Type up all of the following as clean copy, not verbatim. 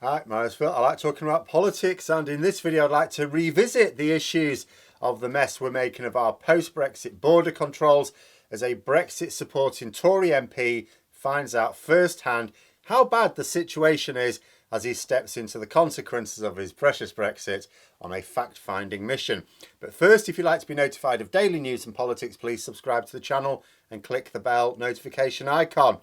Hi, my name's Phil. I like talking about politics, and in this video I'd like to revisit the issues of the mess we're making of our post-Brexit border controls as a Brexit supporting Tory MP finds out firsthand how bad the situation is as he steps into the consequences of his precious Brexit on a fact-finding mission. But first, if you'd like to be notified of daily news and politics, please subscribe to the channel and click the bell notification icon.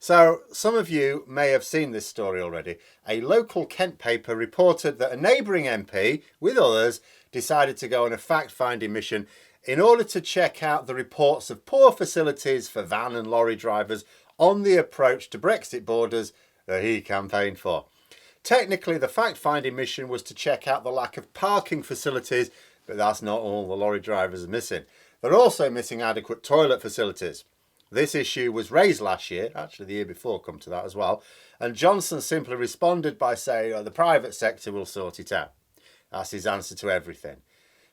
So, some of you may have seen this story already. A local Kent paper reported that a neighbouring MP, with others, decided to go on a fact-finding mission in order to check out the reports of poor facilities for van and lorry drivers on the approach to Brexit borders that he campaigned for. Technically, the fact-finding mission was to check out the lack of parking facilities, but that's not all the lorry drivers are missing. They're also missing adequate toilet facilities. This issue was raised last year, actually the year before, come to that as well, and Johnson simply responded by saying, oh, the private sector will sort it out. That's his answer to everything.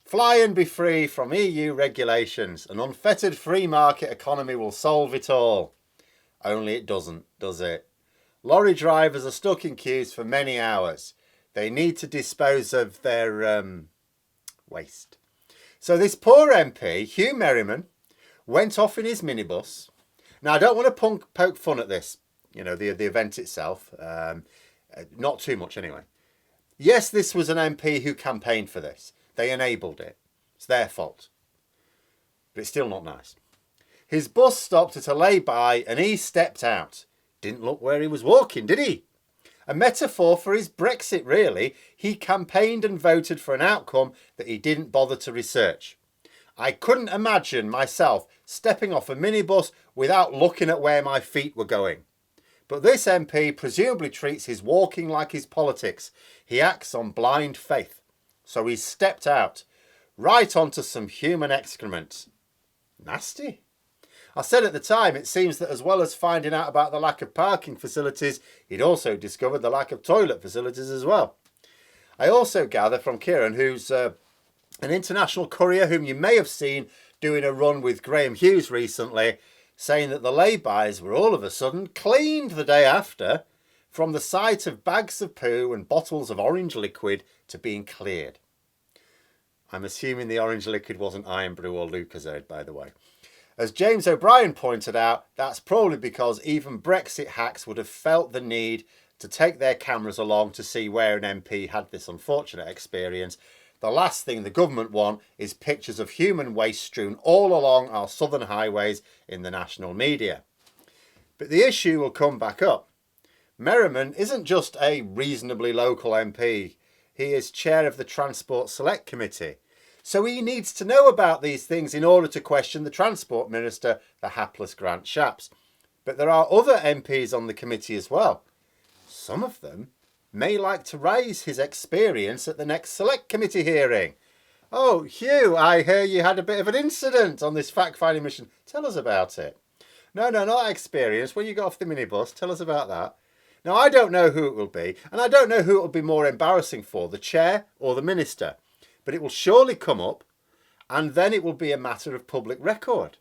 Fly and be free from EU regulations. An unfettered free market economy will solve it all. Only it doesn't, does it? Lorry drivers are stuck in queues for many hours. They need to dispose of their waste. So this poor MP, Huw Merriman, went off in his minibus. Now, I don't want to poke fun at this, you know, the event itself. Not too much anyway. Yes, this was an MP who campaigned for this. They enabled it. It's their fault. But it's still not nice. His bus stopped at a lay-by and he stepped out. Didn't look where he was walking, did he? A metaphor for his Brexit, really. He campaigned and voted for an outcome that he didn't bother to research. I couldn't imagine myself stepping off a minibus without looking at where my feet were going. But this MP presumably treats his walking like his politics. He acts on blind faith. So he stepped out, right onto some human excrement. Nasty. I said at the time, it seems that as well as finding out about the lack of parking facilities, he'd also discovered the lack of toilet facilities as well. I also gather from Kieran, who's an international courier whom you may have seen doing a run with Graham Hughes recently, saying that the lay-bys were all of a sudden cleaned the day after from the sight of bags of poo and bottles of orange liquid to being cleared. I'm assuming the orange liquid wasn't Iron Brew or Lucozade, by the way. As James O'Brien pointed out, that's probably because even Brexit hacks would have felt the need to take their cameras along to see where an MP had this unfortunate experience. The last thing the government want is pictures of human waste strewn all along our southern highways in the national media. But the issue will come back up. Merriman isn't just a reasonably local MP. He is chair of the Transport Select Committee. So he needs to know about these things in order to question the Transport Minister, the hapless Grant Shapps. But there are other MPs on the committee as well. Some of them may like to raise his experience at the next Select Committee hearing. Oh, Huw, I hear you had a bit of an incident on this fact-finding mission. Tell us about it. No, not experience. When you got off the minibus, tell us about that. Now, I don't know who it will be, and I don't know who it will be more embarrassing for, the chair or the minister. But it will surely come up, and then it will be a matter of public record.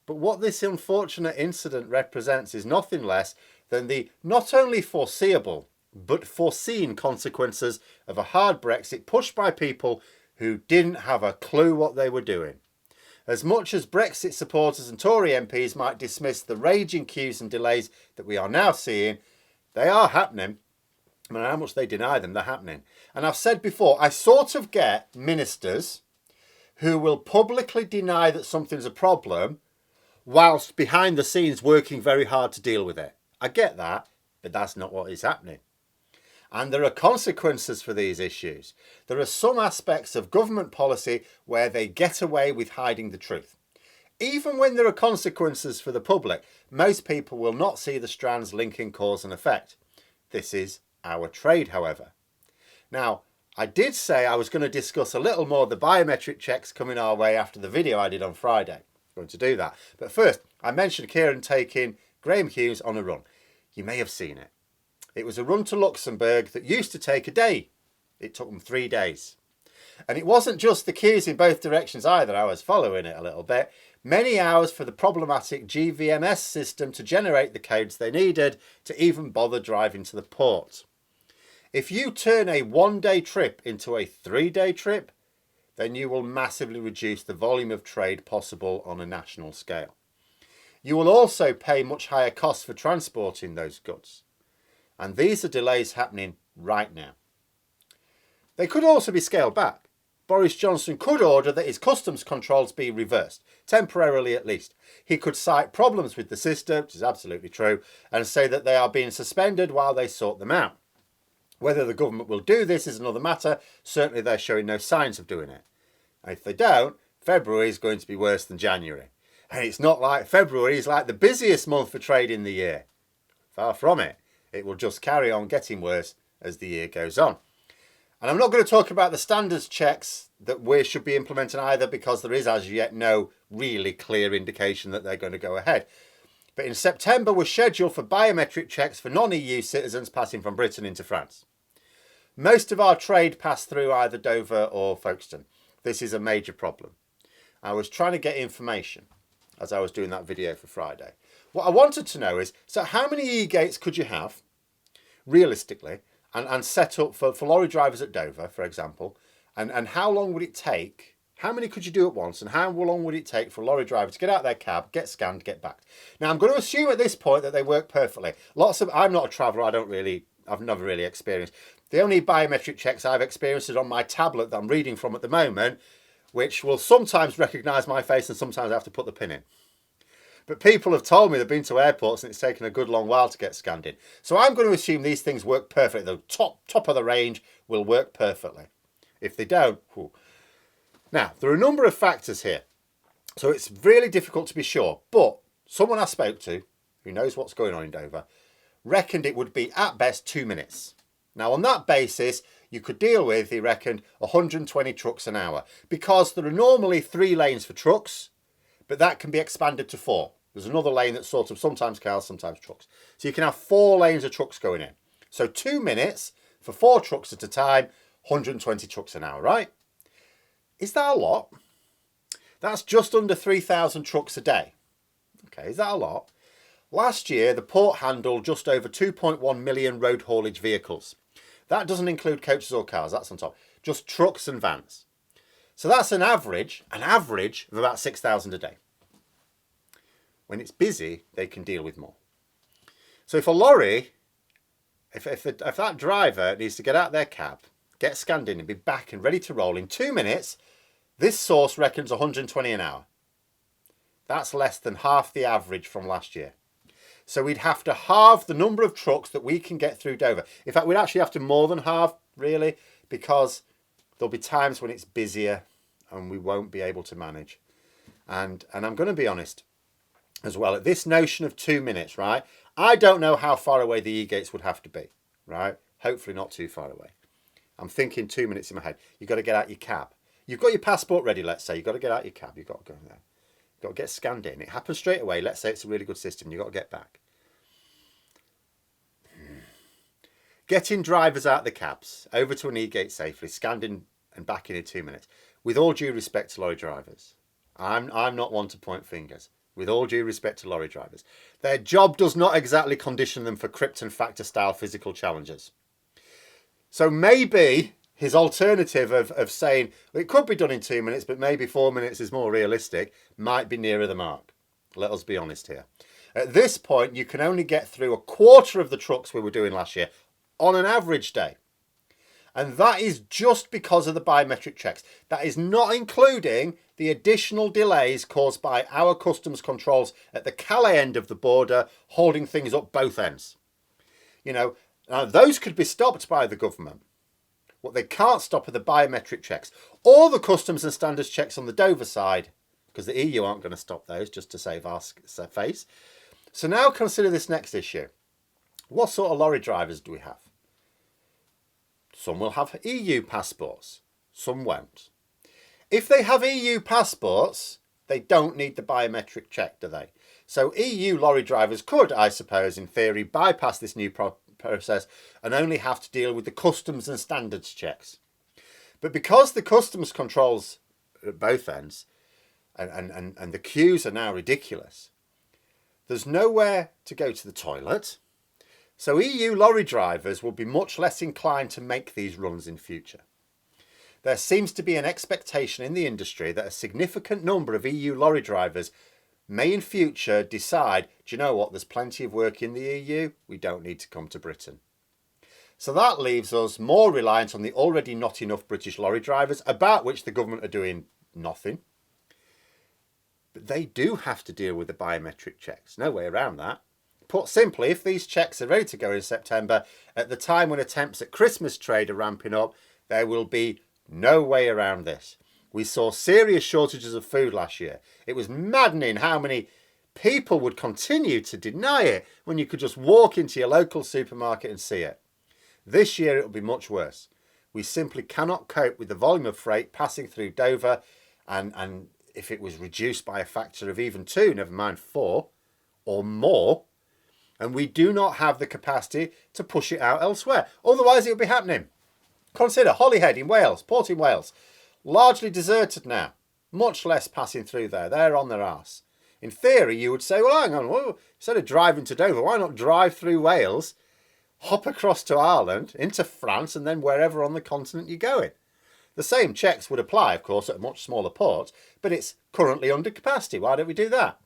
But what this unfortunate incident represents is nothing less than the not only foreseeable, but foreseen consequences of a hard Brexit pushed by people who didn't have a clue what they were doing. As much as Brexit supporters and Tory MPs might dismiss the raging queues and delays that we are now seeing, they are happening. I mean, how much they deny them, they're happening. And I've said before, I sort of get ministers who will publicly deny that something's a problem whilst behind the scenes working very hard to deal with it. I get that, but that's not what is happening. And there are consequences for these issues. There are some aspects of government policy where they get away with hiding the truth. Even when there are consequences for the public, most people will not see the strands linking cause and effect. This is our trade, however. Now, I did say I was going to discuss a little more of the biometric checks coming our way after the video I did on Friday. I'm going to do that. But first, I mentioned Kieran taking Graham Hughes on a run. You may have seen it. It was a run to Luxembourg that used to take a day. It took them 3 days. And it wasn't just the queues in both directions either. I was following it a little bit. Many hours for the problematic GVMS system to generate the codes they needed to even bother driving to the port. If you turn a 1-day trip into a 3-day trip, then you will massively reduce the volume of trade possible on a national scale. You will also pay much higher costs for transporting those goods. And these are delays happening right now. They could also be scaled back. Boris Johnson could order that his customs controls be reversed, temporarily at least. He could cite problems with the system, which is absolutely true, and say that they are being suspended while they sort them out. Whether the government will do this is another matter. Certainly they're showing no signs of doing it. And if they don't, February is going to be worse than January. And it's not like February is like the busiest month for trade in the year. Far from it. It will just carry on getting worse as the year goes on. And I'm not going to talk about the standards checks that we should be implementing either, because there is as yet no really clear indication that they're going to go ahead. But in September, we're scheduled for biometric checks for non-EU citizens passing from Britain into France. Most of our trade passed through either Dover or Folkestone. This is a major problem. I was trying to get information as I was doing that video for Friday. What I wanted to know is, so how many e-gates could you have, realistically, and set up for lorry drivers at Dover, for example, and how long would it take, how many could you do at once, and how long would it take for a lorry driver to get out their cab, get scanned, get back? Now, I'm going to assume at this point that they work perfectly. I'm not a traveller, I've never really experienced. The only biometric checks I've experienced is on my tablet that I'm reading from at the moment, which will sometimes recognise my face and sometimes I have to put the pin in. But people have told me they've been to airports and it's taken a good long while to get scanned in. So I'm going to assume these things work perfectly. The top of the range will work perfectly. If they don't, whew. Now, there are a number of factors here. So it's really difficult to be sure. But someone I spoke to, who knows what's going on in Dover, reckoned it would be at best 2 minutes. Now, on that basis, you could deal with, he reckoned, 120 trucks an hour. Because there are normally 3 lanes for trucks, but that can be expanded to 4. There's another lane that's sort of sometimes cars, sometimes trucks. So you can have 4 lanes of trucks going in. So 2 minutes for 4 trucks at a time, 120 trucks an hour, right? Is that a lot? That's just under 3,000 trucks a day. Okay, is that a lot? Last year, the port handled just over 2.1 million road haulage vehicles. That doesn't include coaches or cars, that's on top. Just trucks and vans. So that's an average of about 6,000 a day. When it's busy, they can deal with more. So if a lorry, if that driver needs to get out their cab, get scanned in and be back and ready to roll in 2 minutes, this source reckons 120 an hour. That's less than half the average from last year. So we'd have to halve the number of trucks that we can get through Dover. In fact, we'd actually have to more than halve, really, because there'll be times when it's busier and we won't be able to manage. And I'm going to be honest as well, at this notion of 2 minutes, right? I don't know how far away the e-gates would have to be, right? Hopefully not too far away. I'm thinking 2 minutes in my head. You've got to get out your cab. You've got your passport ready, let's say. You've got to get out your cab. You've got to go there. You've got to get scanned in. It happens straight away. Let's say it's a really good system. You've got to get back. Getting drivers out the cabs, over to an e-gate safely, scanned in and back in 2 minutes. With all due respect to lorry drivers, I'm not one to point fingers. With all due respect to lorry drivers, their job does not exactly condition them for Krypton Factor style physical challenges. So maybe his alternative of saying, well, it could be done in 2 minutes, but maybe 4 minutes is more realistic, might be nearer the mark. Let us be honest here. At this point, you can only get through a quarter of the trucks we were doing last year on an average day. And that is just because of the biometric checks. That is not including the additional delays caused by our customs controls at the Calais end of the border, holding things up both ends. You know, now those could be stopped by the government. What they can't stop are the biometric checks. Or the customs and standards checks on the Dover side, because the EU aren't going to stop those, just to save our face. So now consider this next issue. What sort of lorry drivers do we have? Some will have EU passports, some won't. If they have EU passports, they don't need the biometric check, do they? So EU lorry drivers could, I suppose, in theory, bypass this new process and only have to deal with the customs and standards checks. But because the customs controls at both ends and the queues are now ridiculous, there's nowhere to go to the toilet. So EU lorry drivers will be much less inclined to make these runs in future. There seems to be an expectation in the industry that a significant number of EU lorry drivers may in future decide, do you know what, there's plenty of work in the EU, we don't need to come to Britain. So that leaves us more reliant on the already not enough British lorry drivers, about which the government are doing nothing. But they do have to deal with the biometric checks, no way around that. Put simply, if these checks are ready to go in September, at the time when attempts at Christmas trade are ramping up, there will be no way around this. We saw serious shortages of food last year. It was maddening how many people would continue to deny it when you could just walk into your local supermarket and see it. This year it will be much worse. We simply cannot cope with the volume of freight passing through Dover, and if it was reduced by a factor of even 2, never mind 4 or more, and we do not have the capacity to push it out elsewhere. Otherwise it will be happening. Consider Holyhead in Wales, Port in Wales, largely deserted now. Much less passing through there. They're on their arse. In theory, you would say, well, hang on, instead of driving to Dover, why not drive through Wales, hop across to Ireland, into France, and then wherever on the continent you're going? The same checks would apply, of course, at a much smaller port, but it's currently under capacity. Why don't we do that?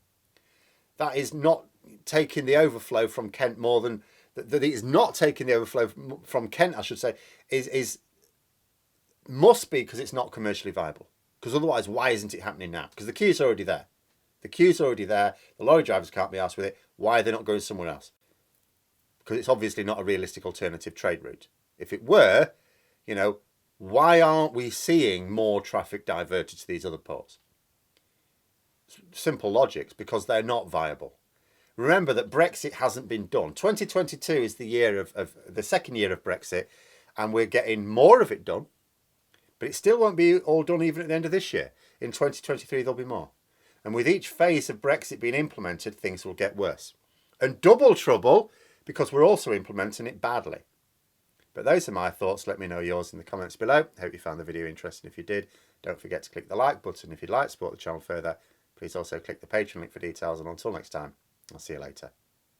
That is not taking the overflow from Kent more than... that is not taking the overflow from Kent, I should say, must be because it's not commercially viable. Because otherwise, why isn't it happening now? Because the queue's already there. The queue's already there. The lorry drivers can't be arsed with it. Why are they not going somewhere else? Because it's obviously not a realistic alternative trade route. If it were, you know, why aren't we seeing more traffic diverted to these other ports? Simple logic, because they're not viable. Remember that Brexit hasn't been done. 2022 is the year of the second year of Brexit, and we're getting more of it done. But it still won't be all done even at the end of this year. In 2023, there'll be more. And with each phase of Brexit being implemented, things will get worse. And double trouble, because we're also implementing it badly. But those are my thoughts. Let me know yours in the comments below. Hope you found the video interesting. If you did, don't forget to click the like button. If you'd like to support the channel further, please also click the Patreon link for details. And until next time, I'll see you later.